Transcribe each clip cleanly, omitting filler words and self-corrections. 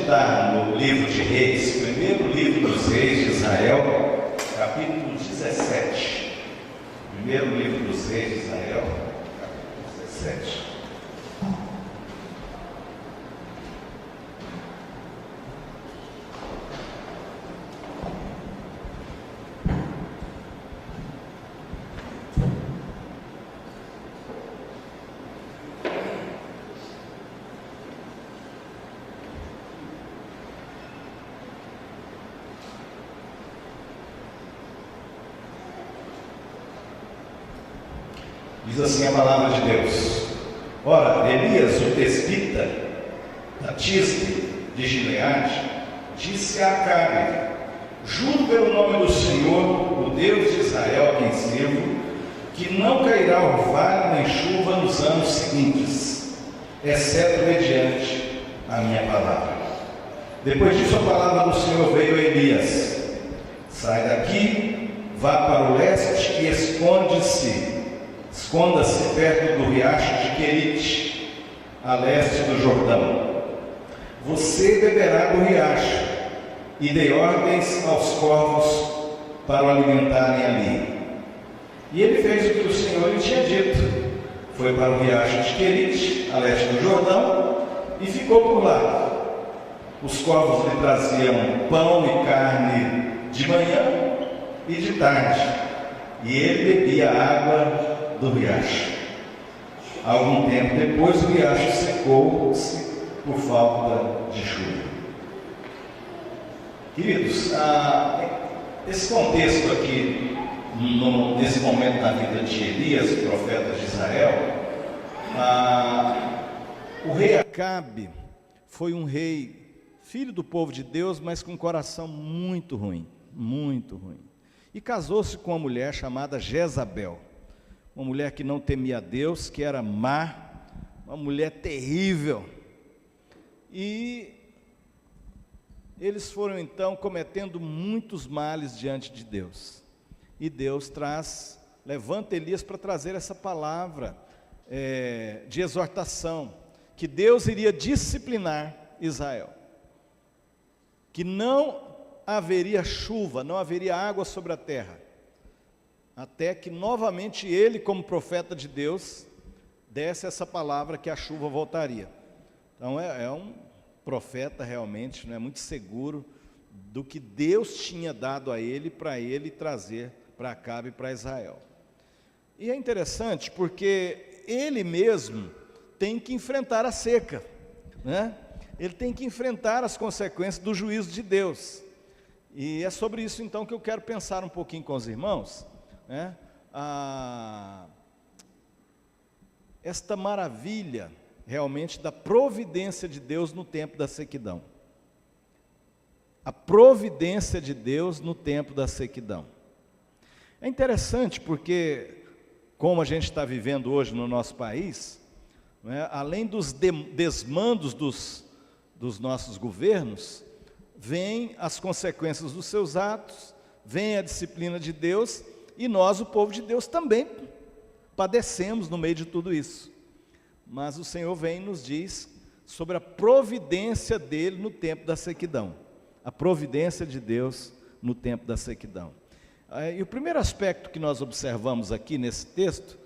meditar no livro de Reis, primeiro livro dos Reis de Israel, capítulo 17. Primeiro livro dos Reis de Israel, capítulo 17. Diz assim a palavra de Deus: Ora, Elias, o tesbita, da Tisbe de Gileade, disse a Acabe: Juro pelo nome do Senhor, o Deus de Israel, a quem sirvo, que não cairá orvalho nem chuva nos anos seguintes, exceto mediante a minha palavra. Depois disso, a palavra do Senhor veio a Elias: Sai daqui, vá para o leste e esconda-se perto do riacho de Querite, a leste do Jordão. Você beberá do riacho, e dei ordens aos corvos para o alimentarem ali. E ele fez o que o Senhor lhe tinha dito. Foi para o riacho de Querite, a leste do Jordão, e ficou por lá. Os corvos lhe traziam pão e carne de manhã e de tarde, e ele bebia água do riacho. Algum tempo depois, o riacho secou-se por falta de chuva. Queridos, esse contexto aqui, nesse momento na vida de Elias, o profeta de Israel, o rei Acabe foi um rei, filho do povo de Deus, mas com um coração muito ruim, e casou-se com uma mulher chamada Jezabel, uma mulher que não temia a Deus, que era má, uma mulher terrível. E eles foram então cometendo muitos males diante de Deus. E Deus levanta Elias para trazer essa palavra de exortação, que Deus iria disciplinar Israel, que não haveria chuva, não haveria água sobre a terra, até que novamente ele, como profeta de Deus, desse essa palavra que a chuva voltaria. Então é um profeta realmente, muito seguro do que Deus tinha dado a ele, para ele trazer para Acabe e para Israel. E é interessante porque ele mesmo tem que enfrentar a seca, ele tem que enfrentar as consequências do juízo de Deus. E é sobre isso então que eu quero pensar um pouquinho com os irmãos, esta maravilha realmente da providência de Deus no tempo da sequidão. A providência de Deus no tempo da sequidão. É interessante porque, como a gente está vivendo hoje no nosso país, além dos desmandos dos nossos governos, vêm as consequências dos seus atos, vem a disciplina de Deus, e nós, o povo de Deus, também padecemos no meio de tudo isso. Mas o Senhor vem e nos diz sobre a providência dele no tempo da sequidão. A providência de Deus no tempo da sequidão. E o primeiro aspecto que nós observamos aqui nesse texto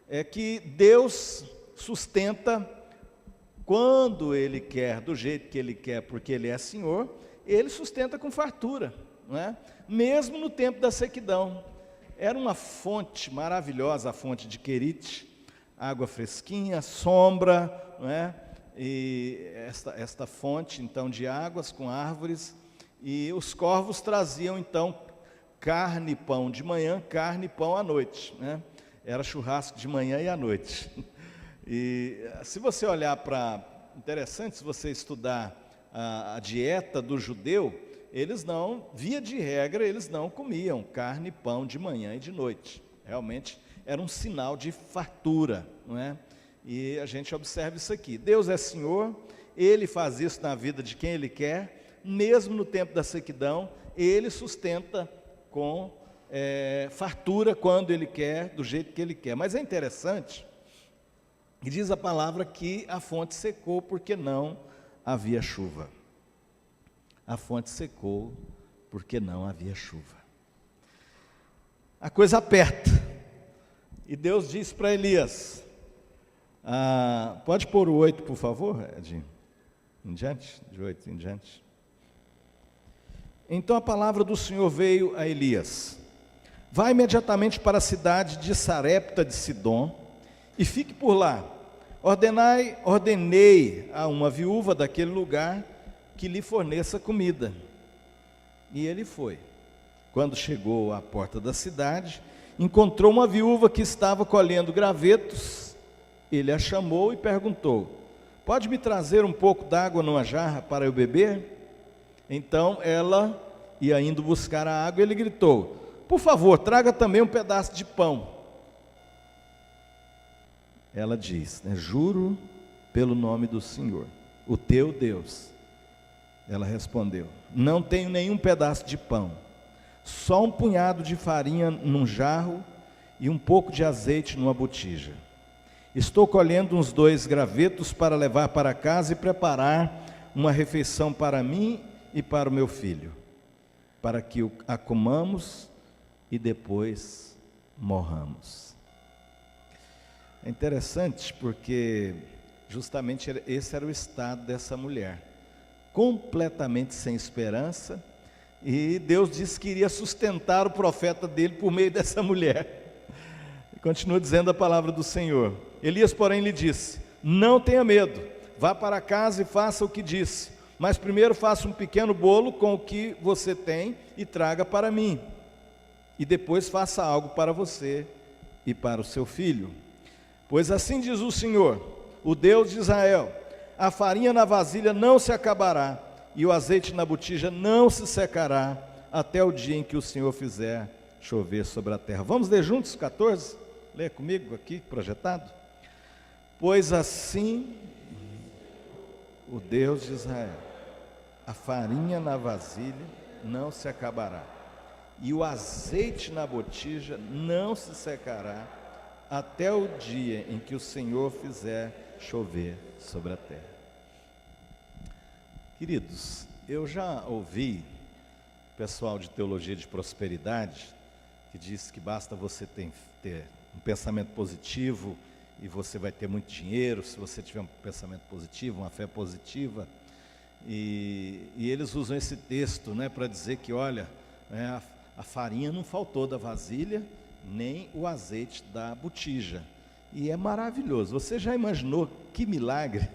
é que Deus sustenta quando Ele quer, do jeito que Ele quer, porque Ele é Senhor, Ele sustenta com fartura, mesmo no tempo da sequidão. Era uma fonte maravilhosa, a fonte de Querite, água fresquinha, sombra, e esta fonte então de águas com árvores, e os corvos traziam então carne e pão de manhã, carne e pão à noite, era churrasco de manhã e à noite. E se você olhar interessante, se você estudar a dieta do judeu, eles não, via de regra, eles não comiam carne e pão de manhã e de noite. Realmente era um sinal de fartura, E a gente observa isso aqui. Deus é Senhor, Ele faz isso na vida de quem Ele quer, mesmo no tempo da sequidão, Ele sustenta com fartura quando Ele quer, do jeito que Ele quer. Mas é interessante, que diz a palavra que a fonte secou porque não havia chuva. a fonte secou, porque não havia chuva. A coisa aperta, e Deus disse para Elias, pode pôr o 8, por favor, Edinho? Em diante, de 8 em diante. Então a palavra do Senhor veio a Elias: vai imediatamente para a cidade de Sarepta de Sidom, e fique por lá. Ordenei a uma viúva daquele lugar que lhe forneça comida. E ele foi. Quando chegou à porta da cidade, encontrou uma viúva que estava colhendo gravetos. Ele a chamou e perguntou: pode me trazer um pouco d'água numa jarra para eu beber? Então ela ia indo buscar a água e ele gritou: por favor, traga também um pedaço de pão. Ela diz, juro pelo nome do Senhor, o teu Deus. Ela respondeu: não tenho nenhum pedaço de pão, só um punhado de farinha num jarro e um pouco de azeite numa botija. Estou colhendo uns 2 gravetos para levar para casa e preparar uma refeição para mim e para o meu filho, para que a comamos e depois morramos. É interessante porque justamente esse era o estado dessa mulher, completamente sem esperança, e Deus disse que iria sustentar o profeta dele por meio dessa mulher. E continua dizendo a palavra do Senhor. Elias, porém, lhe disse: não tenha medo, vá para casa e faça o que disse, mas primeiro faça um pequeno bolo com o que você tem e traga para mim, e depois faça algo para você e para o seu filho. Pois assim diz o Senhor, o Deus de Israel: a farinha na vasilha não se acabará, e o azeite na botija não se secará, até o dia em que o Senhor fizer chover sobre a terra. Vamos ler juntos 14? Lê comigo aqui, projetado. Pois assim, o Deus de Israel: a farinha na vasilha não se acabará, e o azeite na botija não se secará, até o dia em que o Senhor fizer chover sobre a terra. Queridos, eu já ouvi pessoal de teologia de prosperidade que diz que basta você ter um pensamento positivo e você vai ter muito dinheiro, se você tiver um pensamento positivo, uma fé positiva. E eles usam esse texto, para dizer que, olha, a farinha não faltou da vasilha, nem o azeite da botija. E é maravilhoso. Você já imaginou que milagre?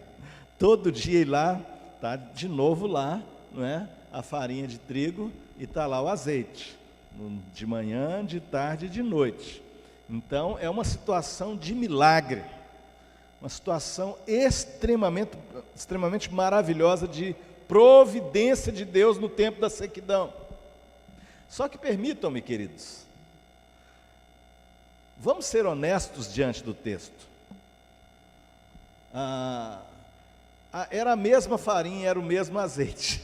Todo dia ir lá, tá de novo lá, a farinha de trigo, e está lá o azeite, de manhã, de tarde e de noite. Então é uma situação de milagre, uma situação extremamente maravilhosa de providência de Deus no tempo da sequidão. Só que permitam-me, queridos, vamos ser honestos diante do texto. Era a mesma farinha, era o mesmo azeite.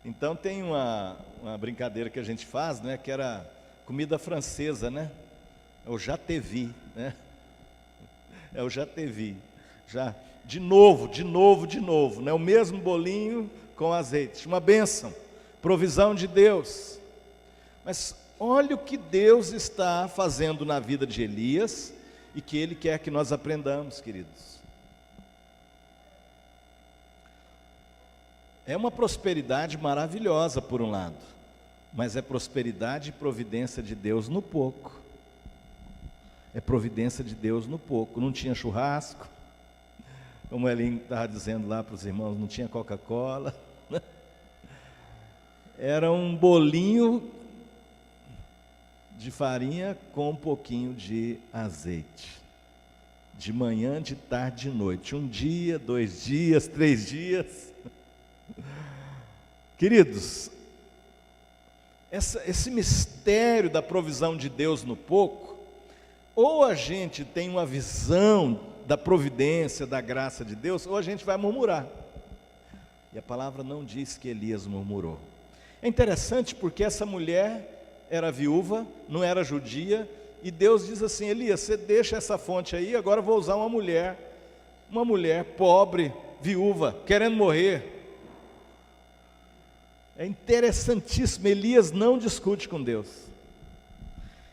Então tem uma brincadeira que a gente faz, que era comida francesa, É o já te vi, É o já te vi. Já, de novo, O mesmo bolinho com azeite. Uma bênção, provisão de Deus. Mas olha o que Deus está fazendo na vida de Elias e que Ele quer que nós aprendamos, queridos. É uma prosperidade maravilhosa por um lado, mas é prosperidade e providência de Deus no pouco. É providência de Deus no pouco. Não tinha churrasco, como Elinho estava dizendo lá para os irmãos, não tinha Coca-Cola. Era um bolinho de farinha com um pouquinho de azeite. De manhã, de tarde, de noite. 1 dia, 2 dias, 3 dias. Queridos, esse mistério da provisão de Deus no pouco, ou a gente tem uma visão da providência, da graça de Deus, ou a gente vai murmurar. E a palavra não diz que Elias murmurou. É interessante porque essa mulher era viúva, não era judia, e Deus diz assim: Elias, você deixa essa fonte aí, agora eu vou usar uma mulher pobre, viúva, querendo morrer. É interessantíssimo, Elias não discute com Deus.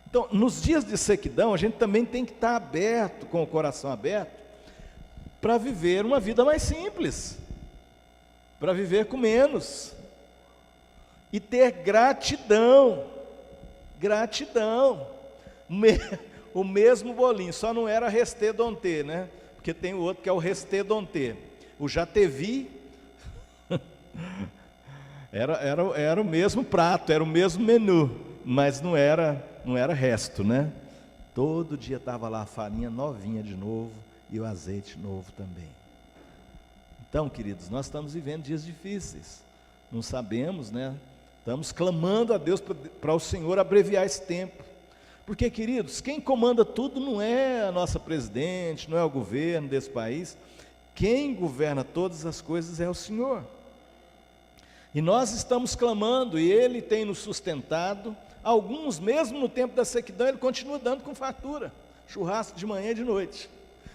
Então, nos dias de sequidão, a gente também tem que estar aberto, com o coração aberto, para viver uma vida mais simples, para viver com menos, e ter gratidão, o mesmo bolinho, só não era resté dontê, né? Porque tem o outro que é o resté dontê, o jatevi, era o mesmo prato, era o mesmo menu, mas não era resto, né? Todo dia estava lá a farinha novinha de novo, e o azeite novo também. Então, queridos, nós estamos vivendo dias difíceis, não sabemos, né? Estamos clamando a Deus para o Senhor abreviar esse tempo, porque, queridos, quem comanda tudo não é a nossa presidente, não é o governo desse país, quem governa todas as coisas é o Senhor, e nós estamos clamando, e Ele tem nos sustentado. Alguns, mesmo no tempo da sequidão, Ele continua dando com fartura, churrasco de manhã e de noite,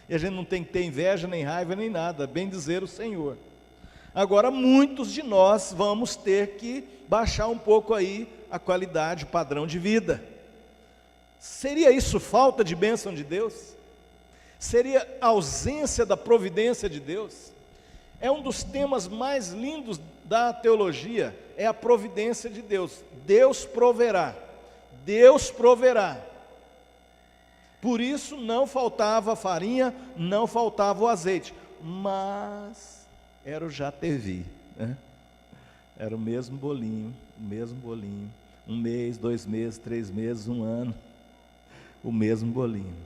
e a gente não tem que ter inveja, nem raiva, nem nada, bem dizer o Senhor. Agora, muitos de nós vamos ter que baixar um pouco aí a qualidade, o padrão de vida. Seria isso falta de bênção de Deus? Seria ausência da providência de Deus? É um dos temas mais lindos da teologia, é a providência de Deus. Deus proverá, Deus proverá. Por isso não faltava farinha, não faltava o azeite, mas era o jatevi, né? Era o mesmo bolinho, um mês, 2 meses, 3 meses, 1 ano, o mesmo bolinho.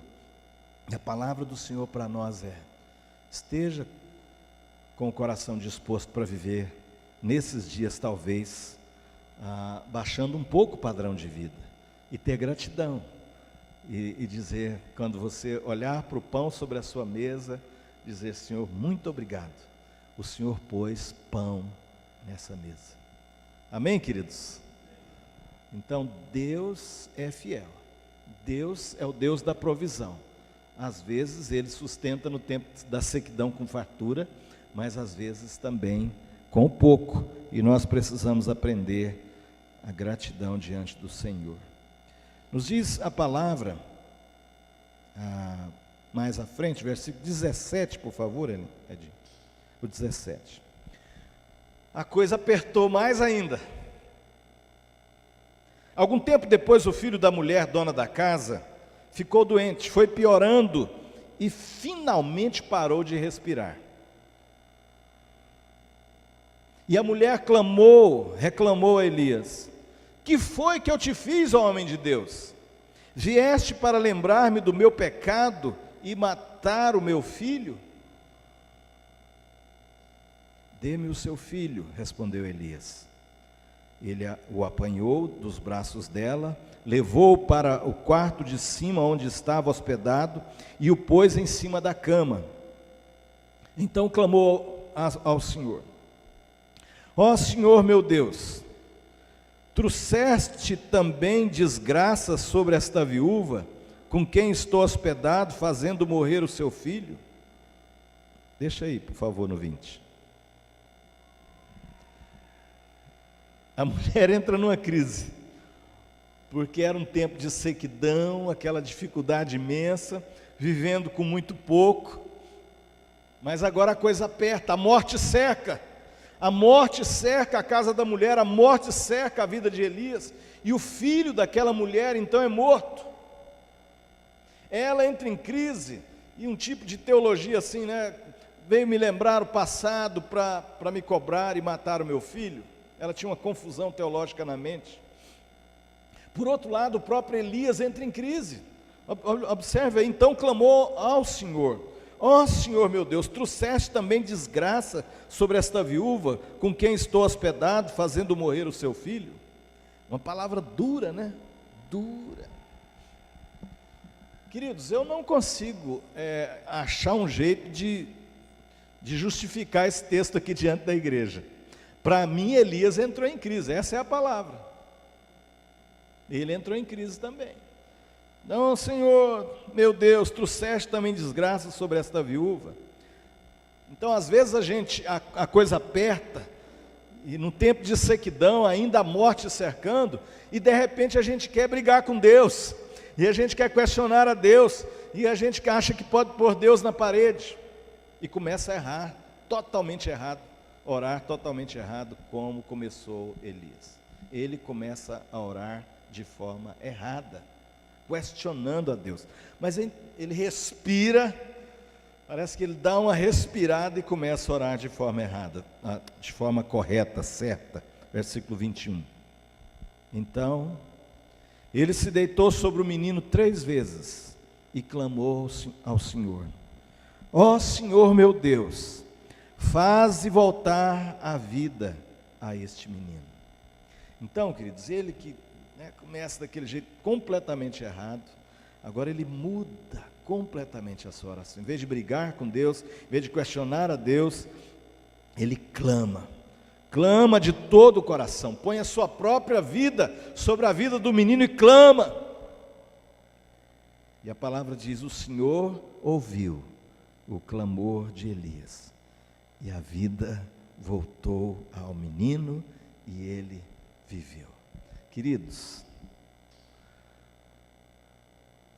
E a palavra do Senhor para nós é: esteja com o coração disposto para viver nesses dias, talvez, baixando um pouco o padrão de vida, e ter gratidão, e dizer, quando você olhar para o pão sobre a sua mesa, dizer: Senhor, muito obrigado, o Senhor pôs pão nessa mesa. Amém, queridos? Então, Deus é fiel, Deus é o Deus da provisão. Às vezes Ele sustenta no tempo da sequidão com fartura, mas às vezes também com pouco, e nós precisamos aprender a gratidão diante do Senhor. Nos diz a palavra, mais à frente, versículo 17, por favor, Edinho, o 17. A coisa apertou mais ainda. Algum tempo depois, o filho da mulher, dona da casa, ficou doente, foi piorando e finalmente parou de respirar. E a mulher reclamou a Elias: que foi que eu te fiz, ó homem de Deus? Vieste para lembrar-me do meu pecado e matar o meu filho? Dê-me o seu filho, respondeu Elias. Ele o apanhou dos braços dela, levou-o para o quarto de cima onde estava hospedado e o pôs em cima da cama. Então clamou ao Senhor: ó Senhor meu Deus, trouxeste também desgraça sobre esta viúva, com quem estou hospedado, fazendo morrer o seu filho? Deixa aí, por favor, no 20. A mulher entra numa crise, porque era um tempo de sequidão, aquela dificuldade imensa, vivendo com muito pouco, mas agora a coisa aperta, a morte cerca a casa da mulher, a morte cerca a vida de Elias, e o filho daquela mulher então é morto. Ela entra em crise, e um tipo de teologia assim, né, veio me lembrar o passado para me cobrar e matar o meu filho. Ela tinha uma confusão teológica na mente. Por outro lado, o próprio Elias entra em crise. Observe aí, então clamou ao Senhor: ó Senhor meu Deus, trouxeste também desgraça sobre esta viúva, com quem estou hospedado, fazendo morrer o seu filho? Uma palavra dura, né? Dura. Queridos, eu não consigo achar um jeito de justificar esse texto aqui diante da igreja. Para mim, Elias entrou em crise, essa é a palavra. Ele entrou em crise também. Não, Senhor, meu Deus, trouxeste também desgraça sobre esta viúva. Então, às vezes a coisa aperta, E num tempo de sequidão, ainda a morte cercando, e de repente a gente quer brigar com Deus, e a gente quer questionar a Deus, e a gente acha que pode pôr Deus na parede, e começa a errar, totalmente errado, orar totalmente errado, como começou Elias. Ele começa a orar de forma errada, questionando a Deus, mas ele respira. Parece que ele dá uma respirada e começa a orar de forma errada, de forma correta, certa. Versículo 21. Então, ele se deitou sobre o menino 3 vezes e clamou ao Senhor: ó Senhor meu Deus, faze voltar a vida a este menino. Então, queridos, ele que começa daquele jeito completamente errado, agora ele muda completamente a sua oração. Em vez de brigar com Deus, em vez de questionar a Deus, ele clama de todo o coração, põe a sua própria vida sobre a vida do menino e clama. E a palavra diz: o Senhor ouviu o clamor de Elias, e a vida voltou ao menino e ele viveu. Queridos,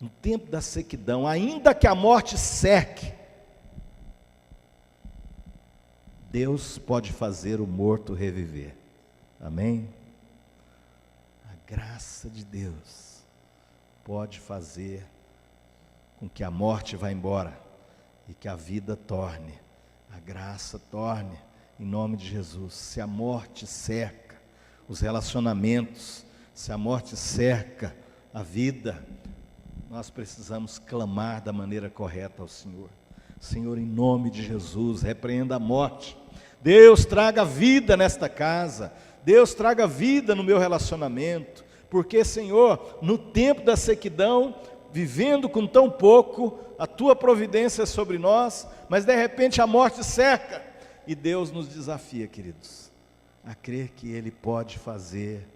no tempo da sequidão, ainda que a morte cerque, Deus pode fazer o morto reviver. Amém? A graça de Deus pode fazer com que a morte vá embora e que a vida torne, a graça torne, em nome de Jesus. Se a morte cerca os relacionamentos, se a morte cerca a vida, nós precisamos clamar da maneira correta ao Senhor. Senhor, em nome de Jesus, repreenda a morte. Deus, traga vida nesta casa. Deus, traga vida no meu relacionamento. Porque, Senhor, no tempo da sequidão, vivendo com tão pouco, a Tua providência é sobre nós, mas de repente a morte cerca. E Deus nos desafia, queridos, a crer que Ele pode fazer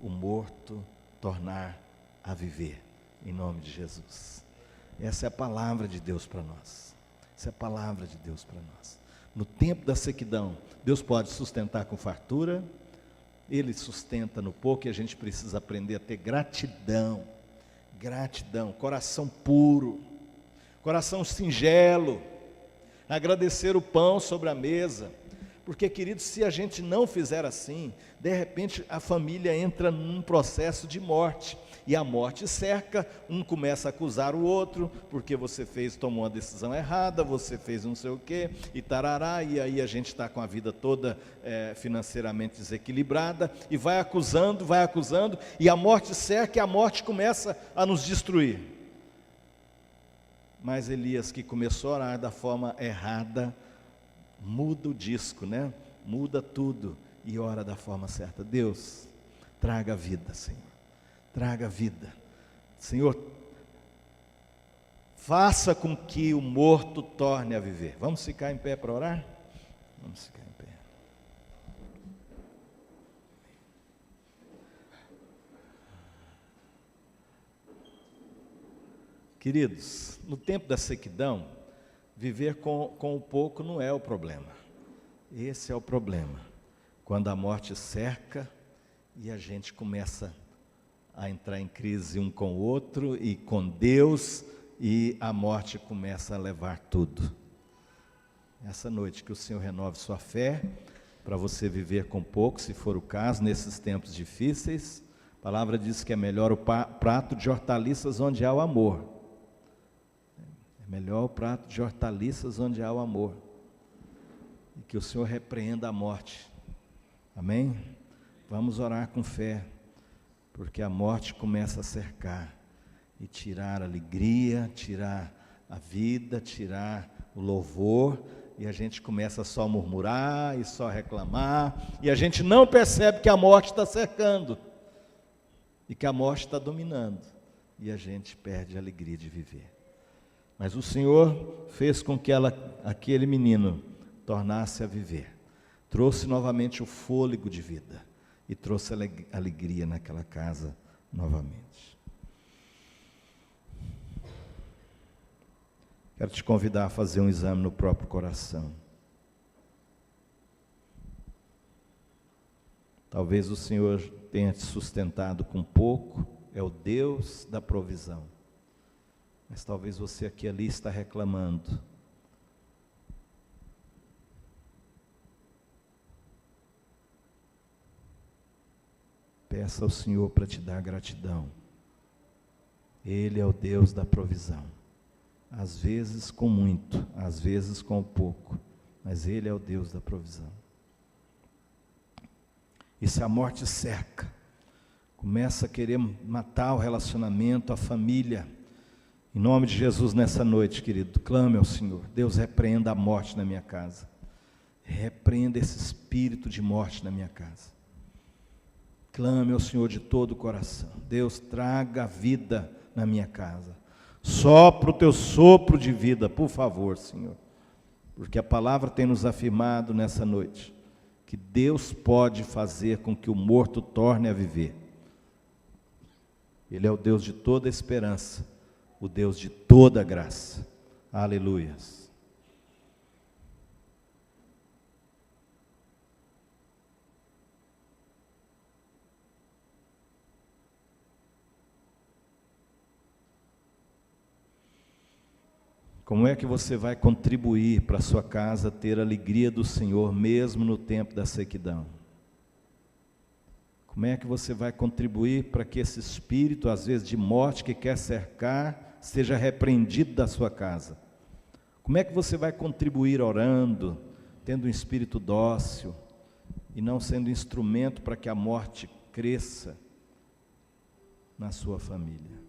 o morto tornar a viver. Em nome de Jesus. Essa é a palavra de Deus para nós. Essa é a palavra de Deus para nós. No tempo da sequidão, Deus pode sustentar com fartura. Ele sustenta no pouco, e a gente precisa aprender a ter gratidão. Gratidão, coração puro, coração singelo, agradecer o pão sobre a mesa. Porque, queridos, se a gente não fizer assim, de repente a família entra num processo de morte, e a morte cerca, um começa a acusar o outro, porque você tomou uma decisão errada, você fez não sei o quê, e tarará, e aí a gente está com a vida toda financeiramente desequilibrada, e vai acusando, e a morte cerca, e a morte começa a nos destruir. Mas Elias, que começou a orar da forma errada, muda o disco, muda tudo, e ora da forma certa. Deus, traga vida, Senhor. Traga vida. Senhor, faça com que o morto torne a viver. Vamos ficar em pé para orar? Vamos ficar em pé. Queridos, no tempo da sequidão, viver com o pouco não é o problema. Esse é o problema. Quando a morte cerca e a gente começa a entrar em crise um com o outro e com Deus, e a morte começa a levar tudo. Essa noite que o Senhor renove sua fé, para você viver com pouco, se for o caso, nesses tempos difíceis. A palavra diz que é melhor o prato de hortaliças onde há o amor. É melhor o prato de hortaliças onde há o amor. E que o Senhor repreenda a morte. Amém? Vamos orar com fé, porque a morte começa a cercar e tirar a alegria, tirar a vida, tirar o louvor, e a gente começa só a murmurar e só a reclamar, e a gente não percebe que a morte está cercando e que a morte está dominando, e a gente perde a alegria de viver. Mas o Senhor fez com que aquele menino tornasse a viver, trouxe novamente o fôlego de vida e trouxe alegria naquela casa novamente. Quero te convidar a fazer um exame no próprio coração. Talvez o Senhor tenha te sustentado com pouco, é o Deus da provisão. Mas talvez você aqui e ali está reclamando. Peça ao Senhor para te dar gratidão. Ele é o Deus da provisão. Às vezes com muito, às vezes com pouco, mas Ele é o Deus da provisão. E se a morte cerca, começa a querer matar o relacionamento, a família, em nome de Jesus nessa noite, querido, clame ao Senhor. Deus, repreenda a morte na minha casa. Repreenda esse espírito de morte na minha casa. Clame ao Senhor de todo o coração. Deus, traga a vida na minha casa. Sopra o teu sopro de vida, por favor, Senhor. Porque a palavra tem nos afirmado nessa noite que Deus pode fazer com que o morto torne a viver. Ele é o Deus de toda esperança, o Deus de toda graça. Aleluias. Como é que você vai contribuir para a sua casa ter a alegria do Senhor, mesmo no tempo da sequidão? Como é que você vai contribuir para que esse espírito, às vezes de morte, que quer cercar, seja repreendido da sua casa? Como é que você vai contribuir orando, tendo um espírito dócil, e não sendo instrumento para que a morte cresça na sua família?